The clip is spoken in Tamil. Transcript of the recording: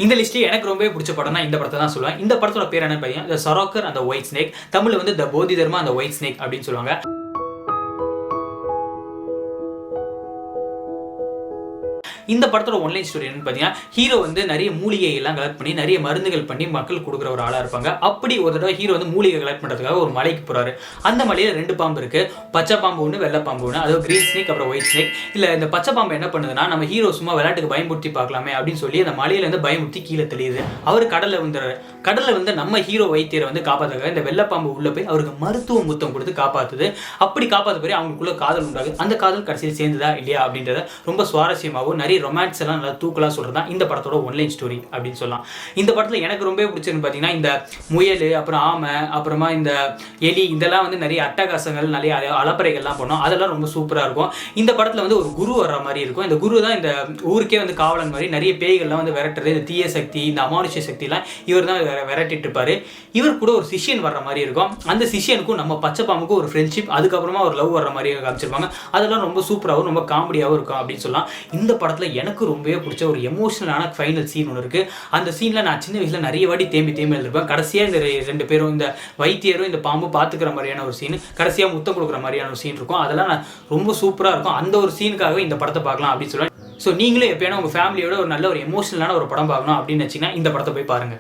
இந்த லிஸ்ட்ல எனக்கு ரொம்பவே பிடிச்ச படம்னா இந்த படத்தை தான் சொல்லுவேன். இந்த படத்தோட பேர் என்னன்னு பார்த்தீங்கன்னா தி சரோக்கர் அண்ட் தி ஒயிட் ஸ்னேக். தமிழ்ல வந்து தி போதிதர்மா அண்ட் தி ஒயிட் ஸ்னேக் அப்படின்னு சொல்லுவாங்க. இந்த படத்தோட ஒன்லைன் ஸ்டோரி என்னன்னு பார்த்தீங்கன்னா ஹீரோ வந்து நிறைய மூலிகை எல்லாம் கலெக்ட் பண்ணி நிறைய மருந்துகள் பண்ணி மக்கள் கொடுக்குற ஒரு ஆளாக இருப்பாங்க. அப்படி ஒரு தடவை ஹீரோ வந்து மூலிகை கலெக்ட் பண்ணுறதுக்காக ஒரு மலைக்கு போறாரு. அந்த மலையில் 2 பாம்பு இருக்கு. பச்சை பாம்பு ஒன்று, வெள்ளை பாம்பு ஒன்று. அதாவது கிரீன் ஸ்னேக் அப்புறம் ஒயிட் ஸ்னேக். இல்லை இந்த பச்சை பாம்பு என்ன பண்ணுதுன்னா நம்ம ஹீரோ சும்மா விளையாட்டுக்கு பயமுறுத்தி பார்க்கலாமே அப்படின்னு சொல்லி அந்த மலையிலேருந்து பயமுறுத்தி கீழே தெளியுது. அவர் கடலில் வந்துடுறாரு. கடலில் வந்து நம்ம ஹீரோ வைத்தியரை வந்து காப்பாற்றுக்காக இந்த வெள்ளைப்பாம்பு உள்ள போய் அவருக்கு மருத்துவ முத்தம் கொடுத்து காப்பாற்றுது. அப்படி காப்பாற்ற போய் அவங்களுக்குள்ள காதல் உண்டாகுது. அந்த காதல் கடைசியில் சேர்ந்ததா இல்லையா அப்படின்றத ரொம்ப சுவாரஸ்யமாகவும் நிறைய ரொமான்ஸ் எல்லாம் நல்லா தூக்கலா சொல்றது தான் இந்த படத்தோட ஒன்லைன் ஸ்டோரி அப்படின்னு சொல்லலாம். இந்த படத்துல எனக்கு ரொம்ப பிடிச்சதுன்னு பார்த்தீங்கன்னா இந்த முயல், அப்புறம் ஆமை, அப்புறமா இந்த எலி, இதெல்லாம் வந்து நிறைய அட்டகாசங்கள் நிறைய அலப்பறைகள்லாம் பண்ணோம். அதெல்லாம் ரொம்ப சூப்பராக இருக்கும். இந்த படத்தில் வந்து ஒரு குரு வர்ற மாதிரி இருக்கும். இந்த குரு தான் இந்த ஊருக்கே வந்து காவலன் மாதிரி நிறைய பேய்கள்லாம் வந்து விரட்டுறது. இந்த தீய சக்தி, இந்த அமானுஷ்ய சக்திலாம் இவர் தான் விரட்டிட்டு இருப்பாரு. இவர் கூட ஒரு சிஷியன் வர்ற மாதிரி இருக்கும். அந்த சிஷியனுக்கும் நம்ம பச்சை பாம்புக்கும் ஒரு ஃப்ரெண்ட்ஷிப், அதுக்கப்புறமா ஒரு லவ் வர்ற மாதிரி காமிச்சிருப்பாங்க. அதெல்லாம் ரொம்ப சூப்பராகவும் ரொம்ப காமெடியாகவும் இருக்கும் அப்படின்னு சொல்லலாம். இந்த படத்தில் எனக்கு ரொம்பவே பிடிச்ச ஒரு எமோஷனலான ஃபைனல் சீன் ஒன்று இருக்கு. அந்த சீன்ல நான் சின்ன வயசுல நிறைய வாட்டி தேம்பி எழுதிருப்பேன். கடைசியாக இந்த 2 பேரும் இந்த வைத்தியரும் இந்த பாம்பு பார்த்துக்கிற மாதிரியான ஒரு சீன், கடைசியாக முத்தம் கொடுக்குற மாதிரியான ஒரு சீன் இருக்கும். அதெல்லாம் ரொம்ப சூப்பராக இருக்கும். அந்த ஒரு சீனுக்காகவே இந்த படத்தை பார்க்கலாம் அப்படின்னு சொல்லுவேன். ஸோ நீங்களும் எப்பயாவது உங்கள் ஃபேமிலியோட ஒரு நல்ல ஒரு எமோஷனலான ஒரு படம் பார்க்கணும் அப்படின்னு வச்சிங்கன்னா இந்த படத்தை போய் பாருங்க.